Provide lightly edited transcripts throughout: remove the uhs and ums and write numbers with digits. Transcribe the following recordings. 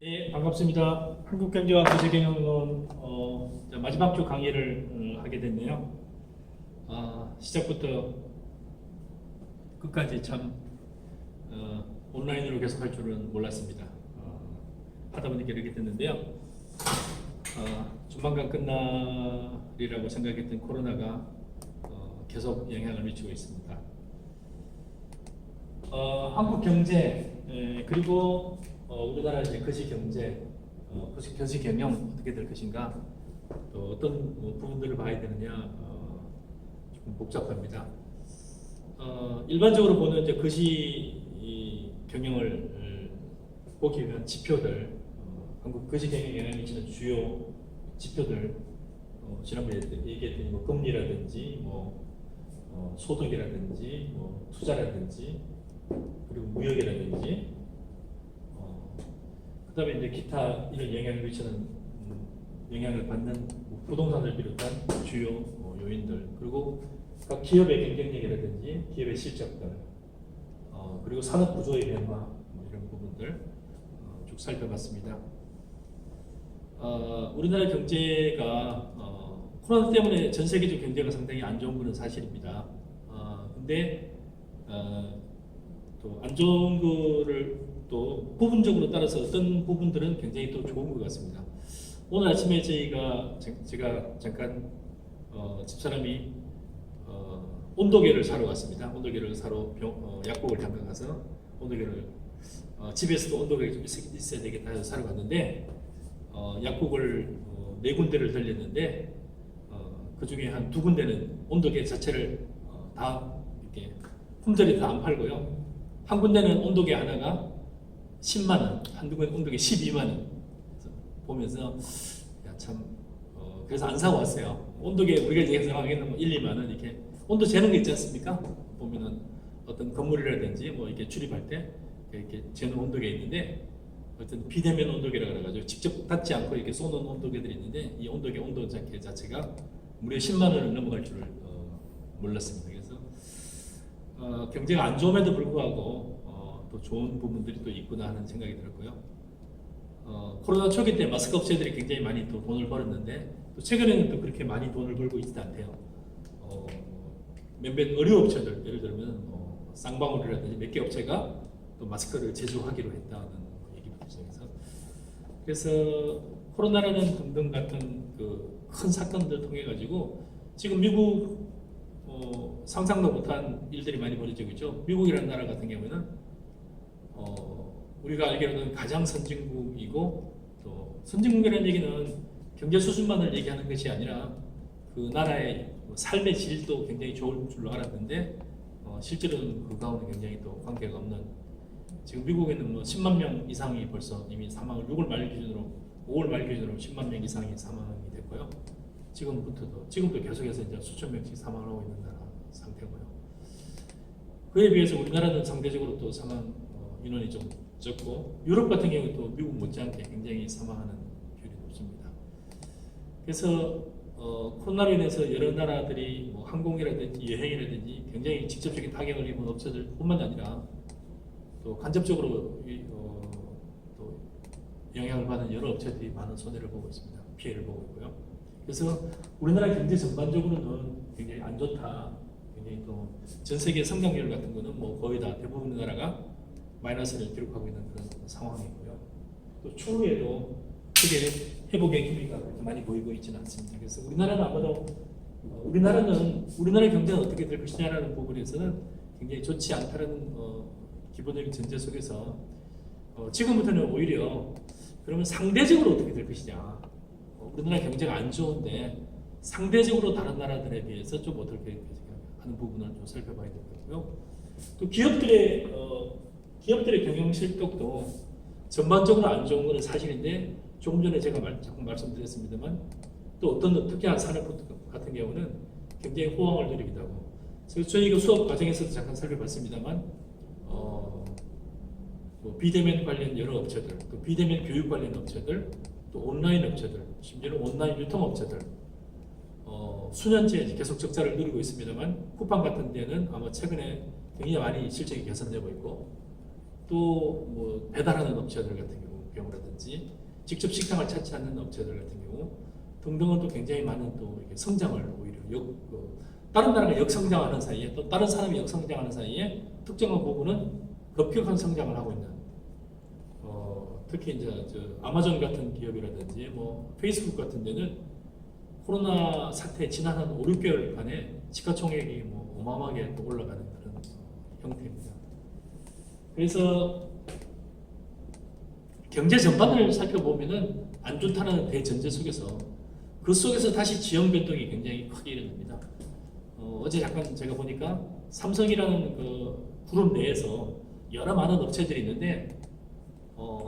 네, 반갑습니다. 한국경제와 구체경영론 마지막 주 강의를 하게 됐네요. 시작부터 끝까지 참 온라인으로 계속 할 줄은 몰랐습니다. 하다 보니까 이렇게 됐는데요. 조만간 끝날이라고 생각했던 코로나가 계속 영향을 미치고 있습니다. 한국 경제 그리고 우리나라 이제 거시 경제, 거시 경영 어떻게 될 것인가, 또 어떤 부분들을 봐야 되느냐 조금 복잡합니다. 일반적으로 보는 이제 거시 경영을 보기 위한 지표들, 한국 거시 경영에 영향을 미치는 주요 지표들, 지난번에 얘기했던 뭐 금리라든지 소득이라든지 투자라든지 그리고 무역이라든지 그다음에 이제 기타 이런 영향을 미치는 영향을 받는 부동산을 비롯한 주요 요인들, 그리고 각 기업의 경쟁력이라든지 기업의 실적들, 그리고 산업 구조의 변화 이런 부분들 쭉 살펴봤습니다. 우리나라 경제가 코로나 때문에 전 세계적 경제가 상당히 안 좋은 것은 사실입니다. 근데 또 안 좋은 거를 또 부분적으로 따라서 어떤 부분들은 굉장히 또 좋은 것 같습니다. 오늘 아침에 제가 잠깐 집사람이 온도계를 사러 갔습니다. 온도계를 사러 약국을 잠깐 가서 온도계를 집에서도 온도계가 좀 있어야 되겠다 해서 사러 갔는데 약국을 네 군데를 들렸는데 그 중에 한 두 군데는 온도계 자체를 다 이렇게 품절이 다 안 팔고요. 한 군데는 온도계 하나가 10만 원, 한두 군데 온도계 12만 원 보면서 그래서 안 사고 왔어요. 온도계 우리가 이제 생각하기에는 뭐 1, 2만 원 이렇게 온도 재는 게 있지 않습니까? 보면은 어떤 건물이라든지 이렇게 출입할 때 이렇게 재는 온도계 있는데 어떤 비대면 온도계라 그래가지고 직접 닿지 않고 이렇게 쏘는 온도계들이 있는데 이 온도계 온도 자체가 무려 10만 원을 넘어갈 줄을 몰랐습니다. 그래서 경제가 안 좋음에도 불구하고 또 좋은 부분들이 또 있구나 하는 생각이 들었고요. 코로나 초기 때 마스크 업체들이 굉장히 많이 또 돈을 벌었는데 또 최근에는 또 그렇게 많이 돈을 벌고 있지 않대요. 몇몇 의류 업체들, 예를 들면 쌍방울이라든지 몇 개 업체가 또 마스크를 제조하기로 했다는 얘기입니다. 그래서 코로나라는 등등 같은 그 큰 사건들 통해 가지고 지금 미국 상상도 못한 일들이 많이 벌어지고 있죠. 미국이라는 나라 같은 경우에는 우리가 알기로는 가장 선진국이고, 또 선진국이라는 얘기는 경제 수준만을 얘기하는 것이 아니라 그 나라의 삶의 질도 굉장히 좋을 줄로 알았는데 실제로는 그 가운데 굉장히 또 관계가 없는, 지금 미국에는 10만 명 이상이 벌써 이미 사망을 5월 말 기준으로 10만 명 이상이 사망이 됐고요. 지금도 계속해서 이제 수천 명씩 사망을 하고 있는 나라 상태고요. 그에 비해서 우리나라는 상대적으로 또 사망 인원이 좀 적고, 유럽 같은 경우 또 미국 못지않게 굉장히 사망하는 비율이 높습니다. 그래서 코로나로 인해서 여러 나라들이 항공이라든지 여행이라든지 굉장히 직접적인 타격을 입은 업체들뿐만 아니라 또 간접적으로 또 영향을 받은 여러 업체들이 많은 손해를 보고 있습니다. 피해를 보고 있고요. 그래서 우리나라 경제 전반적으로는 굉장히 안 좋다. 굉장히 또 전 세계 성장률 같은 거는 거의 다 대부분의 나라가 마이너스를 기록하고 있는 그런 상황이고요. 또 추후에도 크게 회복의 기미가 그렇게 많이 보이고 있지는 않습니다. 그래서 우리나라는 아마도 우리나라 경제가 어떻게 될 것이냐라는 부분에서는 굉장히 좋지 않다는 기본적인 전제 속에서 지금부터는 오히려 그러면 상대적으로 어떻게 될 것이냐, 우리나라 경제가 안 좋은데 상대적으로 다른 나라들에 비해서 좀 어떻게 하는 부분을 좀 살펴봐야 될 것 같고요. 또 기업들의 경영 실적도 전반적으로 안 좋은 것은 사실인데, 조금 전에 제가 자꾸 말씀드렸습니다만 또 어떤 특이한 산업 같은 경우는 굉장히 호황을 누리기도 하고, 그래서 저희가 수업 과정에서도 잠깐 살펴봤습니다만 또 비대면 관련 여러 업체들, 또 비대면 교육 관련 업체들, 또 온라인 업체들, 심지어는 온라인 유통 업체들 수년째 계속 적자를 누리고 있습니다만 쿠팡 같은 데는 아마 최근에 굉장히 많이 실적이 개선되고 있고, 또 배달하는 업체들 같은 경우 경우라든지 직접 식당을 찾지 않는 업체들 같은 경우 등등은 또 굉장히 많은 또 이렇게 성장을 오히려 다른 나라가 역성장하는 사이에 또 다른 사람이 역성장하는 사이에 특정한 부분은 급격한 성장을 하고 있는 특히 이제 아마존 같은 기업이라든지 뭐 페이스북 같은 데는 코로나 사태 지난 한 5, 6개월간에 시가총액이 뭐 어마어마하게 또 올라가는 그런 형태입니다. 그래서 경제 전반을 살펴보면은 안 좋다는 대전제 속에서 그 속에서 다시 지형 변동이 굉장히 크게 일어납니다. 어제 잠깐 제가 보니까 삼성이라는 그 그룹 내에서 여러 많은 업체들이 있는데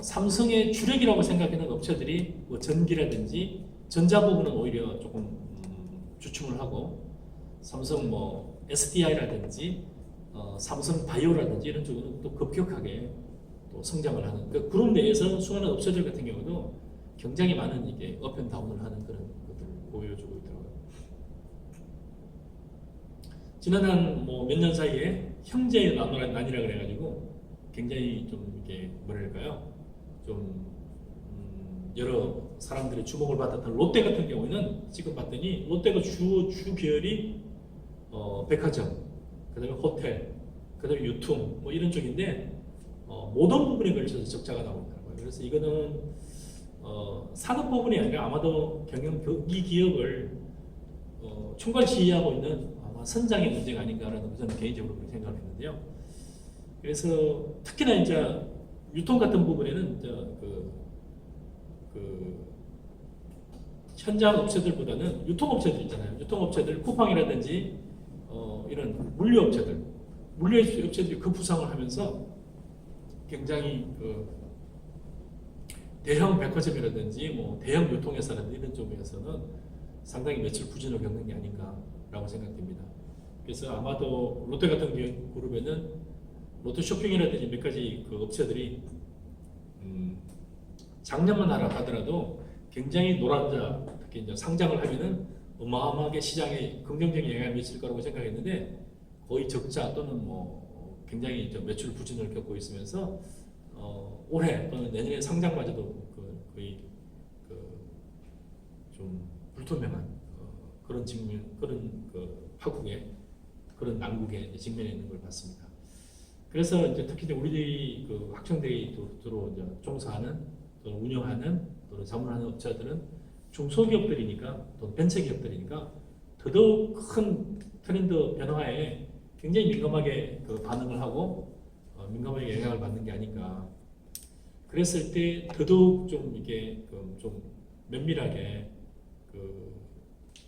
삼성의 주력이라고 생각하는 업체들이 뭐 전기라든지 전자 부분은 오히려 조금 주춤을 하고 삼성 뭐 SDI라든지 삼성 바이오라든지 이런 쪽은 또 급격하게 또 성장을 하는 그 그룹 내에서 수많은 업체들 같은 경우도 굉장히 많은 이게 업앤다운을 하는 그런 것들을 보여주고 있더라고요. 지난 한 뭐 몇 년 사이에 형제의 난이라 그래가지고 굉장히 좀 이게 뭐랄까요 좀 여러 사람들의 주목을 받았던 롯데 같은 경우에는 지금 봤더니 롯데가 주 계열이 백화점, 그다음에 호텔, 그다음에 유통 뭐 이런 쪽인데 모든 부분에 걸쳐서 적자가 나오고 있더라고요. 그래서 이거는 산업 부분이 아니라 아마도 이 기업을 총괄 지휘하고 있는 아마 선장의 문제가 아닌가라는 저는 개인적으로 그렇게 생각을 했는데요. 그래서 특히나 이제 유통 같은 부분에는 현장 업체들보다는 유통업체들 있잖아요. 유통업체들 쿠팡이라든지 이런 물류업체들이 급부상을 하면서 굉장히 대형 백화점이라든지 뭐 대형 유통회사라든지 이런 쪽에서는 상당히 매출 부진을 겪는 게 아닌가라고 생각됩니다. 그래서 아마도 롯데 같은 그룹에는 롯데 쇼핑이라든지 몇 가지 그 업체들이 작년만 하더라도 굉장히 노란자, 특히 이제 상장을 하면은 어마어마하게 시장에 긍정적인 영향을 미칠 거라고 생각했는데 거의 적자 또는 뭐 굉장히 매출 부진을 겪고 있으면서 올해 또는 내년에 상장마저도 거의 좀 불투명한 그런 파국에 그런 난국에 직면해 있는 걸 봤습니다. 그래서 이제 특히 우리 그 학생들이 주로 이제 종사하는 또는 운영하는 또는 자문하는 업체들은 중소기업들이니까 또는 벤처기업들이니까 더더욱 큰 트렌드 변화에 굉장히 민감하게 반응을 하고 민감하게 영향을 받는 게 아닌가. 그랬을 때 더더욱 좀 이게 좀 면밀하게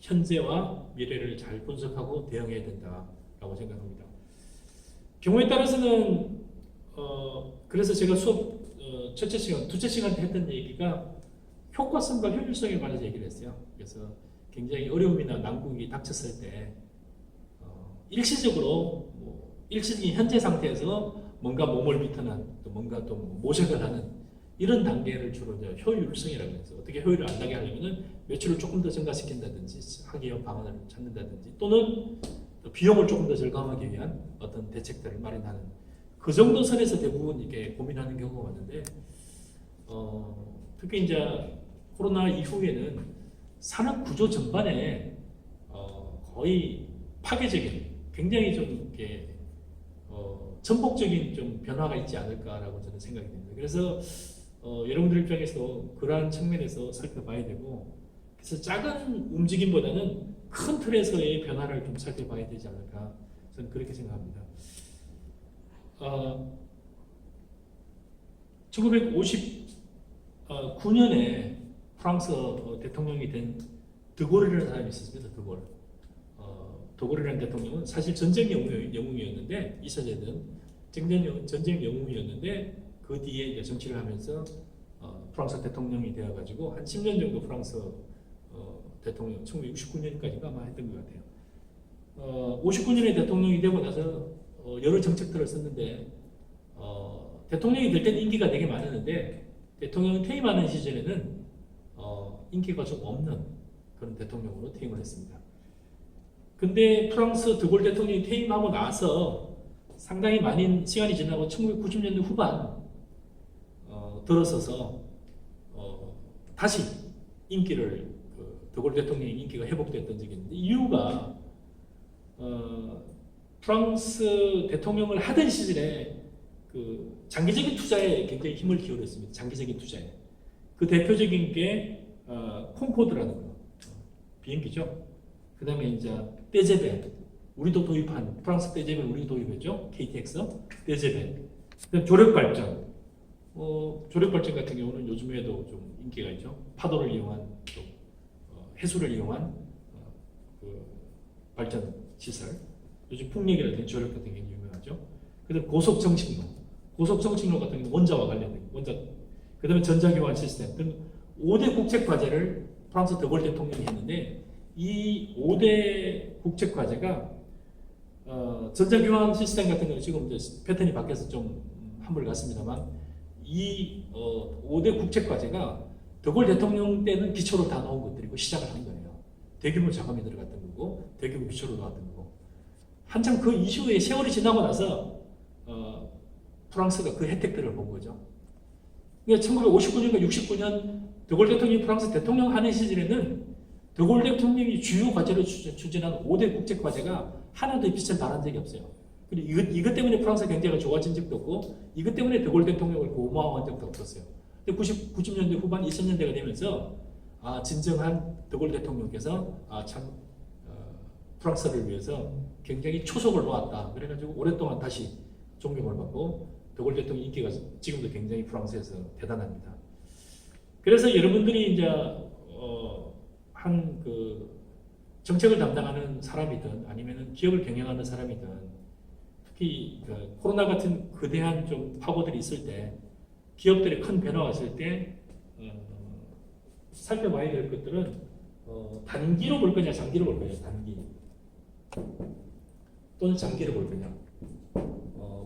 현재와 미래를 잘 분석하고 대응해야 된다라고 생각합니다. 경우에 따라서는 그래서 제가 수업 첫째 시간, 둘째 시간 때 했던 얘기가 효과성과 효율성에 관해서 얘기를 했어요. 그래서 굉장히 어려움이나 난국이 닥쳤을 때 일시적으로 일시적인 현재 상태에서 뭔가 몸을 비트는 또 뭔가 또 모색을 하는 이런 단계를 주로 이제 효율성이라고 해서 어떻게 효율을 안 나게 하려면은 매출을 조금 더 증가시킨다든지 하기 위한 방안을 찾는다든지 또는 비용을 조금 더 절감하기 위한 어떤 대책들을 마련하는 그 정도 선에서 대부분 이게 고민하는 경우가 많은데 특히 이제 코로나 이후에는 산업 구조 전반에 거의 파괴적인 굉장히 좀 이렇게 전폭적인 좀 변화가 있지 않을까라고 저는 생각이 됩니다. 그래서 여러분들 입장에서 그러한 측면에서 살펴봐야 되고 그래서 작은 움직임보다는 큰 틀에서의 변화를 좀 살펴봐야 되지 않을까 저는 그렇게 생각합니다. 1959년에 프랑스 대통령이 된 드골이라는 사람이 있었습니다. 드골이라는 대통령은 사실 전쟁 영웅이었는데 2차 전쟁 영웅이었는데 그 뒤에 이제 정치를 하면서 프랑스 대통령이 되어가지고 한 10년 정도 프랑스 대통령 1969년까지가 아마 했던 것 같아요. 59년에 대통령이 되고 나서 여러 정책들을 썼는데 대통령이 될 때는 인기가 되게 많았는데 대통령 퇴임하는 시절에는 인기가 좀 없는 그런 대통령으로 퇴임을 했습니다. 근데 프랑스 드골 대통령이 퇴임하고 나서 상당히 많은 시간이 지나고 1990년대 후반 들어서서 다시 인기를 드골 대통령의 인기가 회복됐던 적이 있는데 이유가 프랑스 대통령을 하던 시절에 그 장기적인 투자에 굉장히 힘을 기울였습니다. 장기적인 투자에. 그 대표적인 게 콩코드라는 거, 비행기죠. 그 다음에 이제 떼제베, 우리도 도입한 프랑스 떼제베 우리 도입했죠. KTX 떼제베. 그다음 조력 발전. 조력 발전 같은 경우는 요즘에도 좀 인기가 있죠. 파도를 이용한 또 해수를 이용한 그 발전 시설. 요즘 풍력이라든지 조력 같은 게 유명하죠. 그다음 고속 정식로. 고속 정식로 같은 경우는 원자와 관련된 원자. 그다음에 전자교환 시스템. 그럼 5대 국책 과제를 프랑스 드골 대통령이 했는데 이 5대 국책 과제가 전자교환 시스템 같은 경우는 지금 이제 패턴이 바뀌어서 좀 한물 갔습니다만 이 5대 국책 과제가 드골 대통령 때는 기초로 다 나온 것들이고 시작을 한 거예요. 대규모 자금이 들어갔던 거고 대규모 기초로 나왔던 거고 한참 그 이후에 세월이 지나고 나서 프랑스가 그 혜택들을 본 거죠. 그러니까 1959년과 69년 드골 대통령이 프랑스 대통령 하는 시절에는 드골 대통령이 주요 과제로 추진한 5대 국책 과제가 하나도 빛을 발한 적이 없어요. 그리고 이것 때문에 프랑스 경제가 좋아진 적도 없고 이것 때문에 드골 대통령을 고마워한 적도 없었어요. 근데 90년대 후반 2000년대가 되면서 진정한 드골 대통령께서 참 프랑스를 위해서 굉장히 초석을 놓았다. 그래가지고 오랫동안 다시 존경을 받고 드골 대통령 인기가 지금도 굉장히 프랑스에서 대단합니다. 그래서 여러분들이 이제 한 그 정책을 담당하는 사람이든 아니면은 기업을 경영하는 사람이든 특히 그 코로나 같은 거대한 좀 파고들이 있을 때 기업들의 큰 변화가 있을 때 살펴봐야 될 것들은 단기로 볼 거냐 장기로 볼 거냐 단기 또는 장기로 볼 거냐.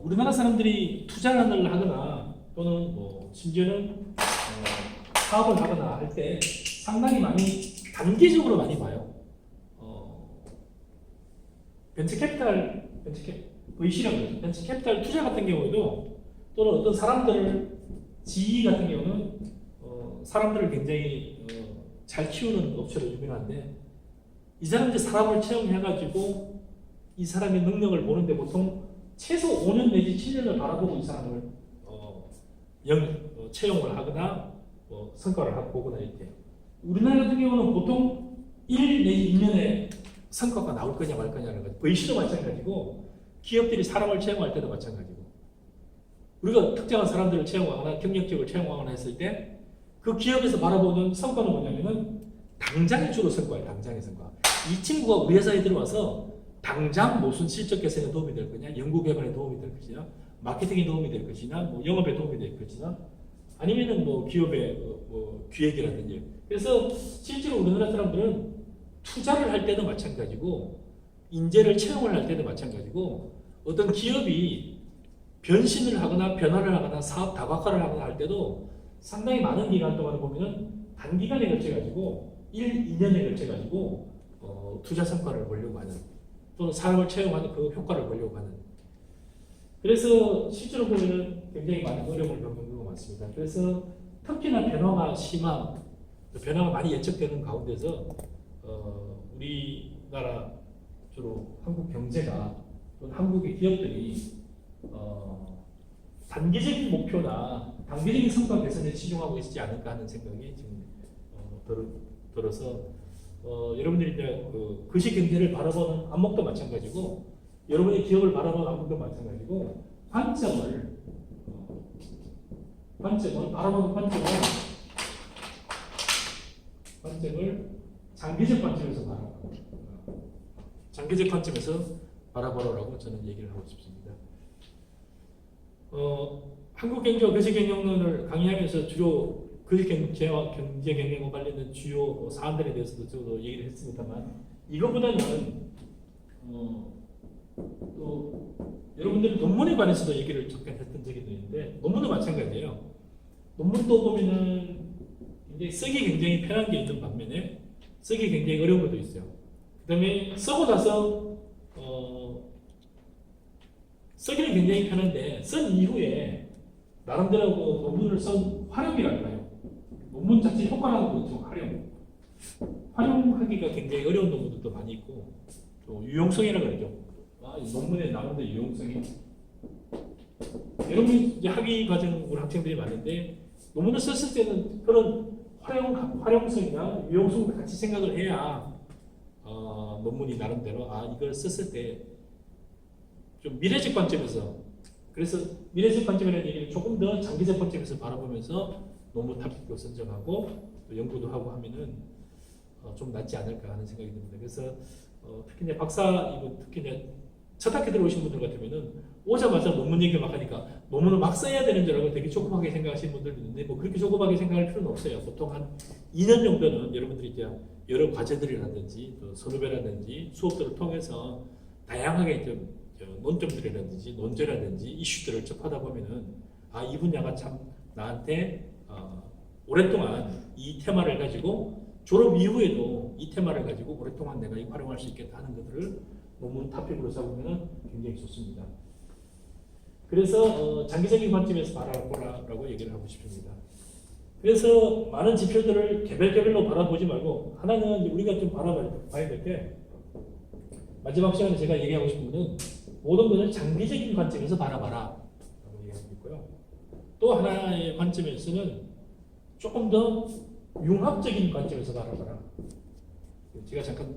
우리나라 사람들이 투자를 하거나 또는 뭐 심지어는 사업을 하거나 할 때 상당히 많이 단기적으로 많이 봐요. 벤처캐피탈, VC라고 하죠. 벤처캐피탈 투자 같은 경우에도 또는 어떤 사람들을 GE 같은 경우는 사람들을 굉장히 잘 키우는 업체로 유명한데 이 사람들 사람을 채용해가지고 이 사람의 능력을 보는데 보통 최소 5년 내지 7년을 바라보고 이 사람을 채용을 하거나 성과를 보거나 이렇게. 우리나라 같은 경우는 보통 1 내지 2년에 성과가 나올 거냐 말 거냐는 거죠. VC도 마찬가지고 기업들이 사람을 채용할 때도 마찬가지고 우리가 특정한 사람들을 채용하거나 경력직을 채용하거나 했을 때 그 기업에서 바라보는 성과는 뭐냐면은 당장의 주로 성과예요. 당장의 성과. 이 친구가 우리 회사에 들어와서 당장 무슨 실적 개선에 도움이 될 거냐, 연구 개발에 도움이 될 것이냐, 마케팅에 도움이 될 것이냐, 뭐 영업에 도움이 될 것이냐, 아니면은 뭐 기업의 기획이라든지. 그래서 실제로 우리나라 사람들은 투자를 할 때도 마찬가지고 인재를 채용을 할 때도 마찬가지고 어떤 기업이 변신을 하거나 변화를 하거나 사업 다각화를 하거나 할 때도 상당히 많은 기간 동안을 보면은 단기간에 걸쳐가지고 1, 2년에 걸쳐가지고 투자 성과를 보려고 하는 또는 사람을 채용하는 그 효과를 보려고 하는. 그래서 실제로 보면은 굉장히 많은 어려움을 겪는 경우가 많습니다. 그래서 특히나 변화가 심한, 변화가 많이 예측되는 가운데서 우리나라 주로 한국 경제가 또는 한국의 기업들이 단기적인 목표나 단기적인 성과 개선에 치중하고 있지 않을까 하는 생각이 지금 들어서 여러분들이 이제 거시 경제를 바라보는 안목도 마찬가지고 여러분의 기업을 바라보는 안목도 마찬가지고 관점을 바라보는 관점을 장기적 관점에서 바라보고 장기적 관점에서 바라보라고 저는 얘기를 하고 싶습니다. 한국경제와 거시경영론을 강의하면서 주로 거시경제와 경제경영과 관련된 주요 사안들에 대해서도 저도 얘기를 했습니다만 이것보다는 또 여러분들이 논문에 관해서도 얘기를 잠깐 했던 적이 있는데 논문도 마찬가지예요. 논문도 보면은 이제 쓰기 굉장히 편한 게 있는 반면에 쓰기 굉장히 어려운 것도 있어요. 그 다음에 쓰고 나서 쓰기는 굉장히 편한데 쓴 이후에 나름대로 논문을 쓴 활용이랄까요? 논문 자체 효과라는 거죠. 활용하기가 굉장히 어려운 논문들도 많이 있고 또 유용성이라고 그러죠. 이 논문에 나오는데 유용성이 여러분이 이제 학위 과정으로 학생들이 많은데 논문을 썼을 때는 그런 활용성이나 유용성도 같이 생각을 해야 논문이 나름대로 이걸 썼을 때 좀 미래적 관점에서 그래서 미래적 관점이라는 얘기를 조금 더 장기적 관점에서 바라보면서 논문 탑픽도 선정하고 또 연구도 하고 하면은 좀 낫지 않을까 하는 생각이 듭니다. 그래서 특히 이제 특히 이제 첫 학기 들어오신 분들 같으면은 오자마자 논문 얘기를 막 하니까 논문을 막 써야 되는 줄 알고 되게 조그맣게 생각하시는 분들도 있는데 뭐 그렇게 조그맣게 생각할 필요는 없어요. 보통 한 2년 정도는 여러분들이 이제 여러 과제들이라든지 또 선후배라든지 수업들을 통해서 다양하게 좀 논점들이라든지 논제라든지 이슈들을 접하다 보면은 이 분야가 참 나한테 오랫동안 이 테마를 가지고 졸업 이후에도 이 테마를 가지고 오랫동안 내가 활용할 수 있겠다 하는 것들을 논문 탑픽으로 잡으면 굉장히 좋습니다. 그래서 장기적인 관점에서 바라보라라고 얘기를 하고 싶습니다. 그래서 많은 지표들을 개별로 바라보지 말고 하나는 우리가 좀 바라봐야 될 게 마지막 시간에 제가 얘기하고 싶은 거는 모든 것을 장기적인 관점에서 바라봐라 라고 얘기하고 있고요. 또 하나의 관점에서는 조금 더 융합적인 관점에서 바라봐라. 제가 잠깐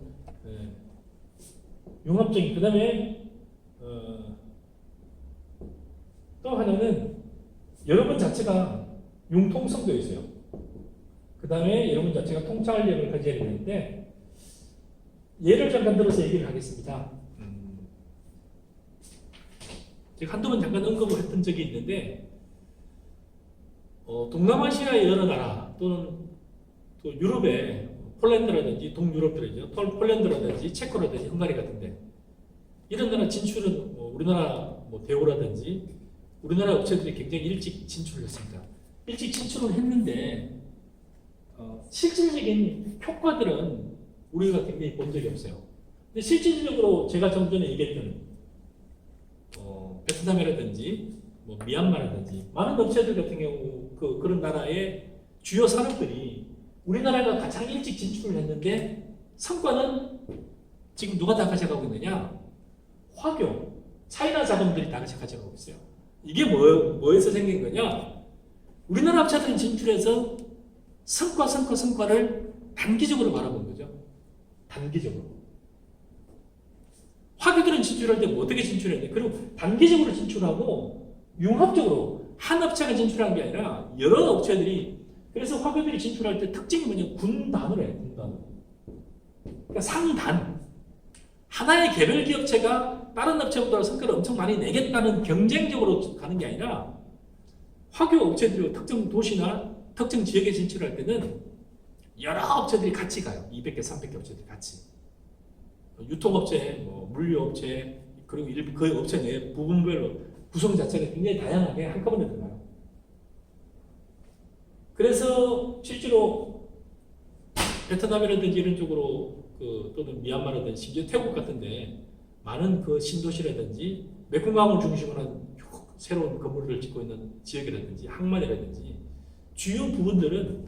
융합적인 그 다음에 또 하나는 여러분 자체가 융통성도 있어요. 그 다음에 여러분 자체가 통찰력을 가져야 되는데 예를 잠깐 들어서 얘기를 하겠습니다. 제가 한두 번 잠깐 언급을 했던 적이 있는데 동남아시아의 여러 나라 또는 또 유럽의 폴란드라든지 동유럽들이죠. 폴란드라든지 체코라든지 헝가리 같은데 이런 나라 진출은 우리나라 대우라든지 우리나라 업체들이 굉장히 일찍 진출을 했습니다. 일찍 진출을 했는데 실질적인 효과들은 우리가 굉장히 본 적이 없어요. 근데 실질적으로 제가 좀 전에 얘기했던 베트남이라든지 미얀마라든지 많은 업체들 같은 경우 그런 나라의 주요 산업들이 우리나라가 가장 일찍 진출을 했는데 성과는 지금 누가 다 가져가고 있느냐? 화교, 차이나 자본들이 다 가져가고 있어요. 이게 뭐에서 생긴 거냐? 우리나라 업체들이 진출해서 성과를 단기적으로 바라본 거죠. 단기적으로. 화교들은 진출할 때 어떻게 진출했냐? 그리고 단기적으로 진출하고 융합적으로 한 업체가 진출한 게 아니라 여러 업체들이 그래서 화교들이 진출할 때 특징이 뭐냐? 군단으로 해요. 군단으로. 그러니까 상단. 하나의 개별 기업체가 다른 업체보다 성과를 엄청 많이 내겠다는 경쟁적으로 가는 게 아니라 화교 업체들이 특정 도시나 특정 지역에 진출할 때는 여러 업체들이 같이 가요. 200개, 300개 업체들이 같이. 유통업체, 물류업체, 그리고 그 업체 내 부분별로 구성 자체가 굉장히 다양하게 한꺼번에 들어가요. 그래서 실제로 베트남이라든지 이런 쪽으로 또는 미얀마라든지 심지어 태국 같은데 많은 그 신도시라든지 메콩강을 중심으로 한 새로운 건물을 짓고 있는 지역이라든지 항만이라든지 주요 부분들은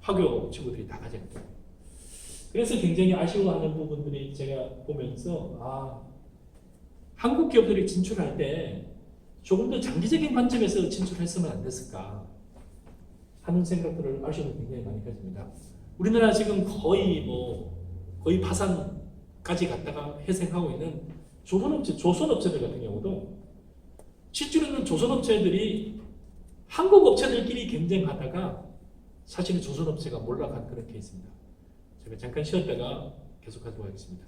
화교 친구들이 다 가져갑니다. 그래서 굉장히 아쉬워하는 부분들이 제가 보면서 한국 기업들이 진출할 때 조금 더 장기적인 관점에서 진출했으면 안 됐을까 하는 생각들을 아쉬움을 굉장히 많이 가집니다. 우리나라 지금 거의 파산까지 갔다가 회생하고 있는 조선업체들 같은 경우도 실제로는 조선업체들이 한국 업체들끼리 경쟁하다가 사실은 조선업체가 몰락한 그런 케이스입니다. 제가 잠깐 쉬었다가 계속하도록 하겠습니다.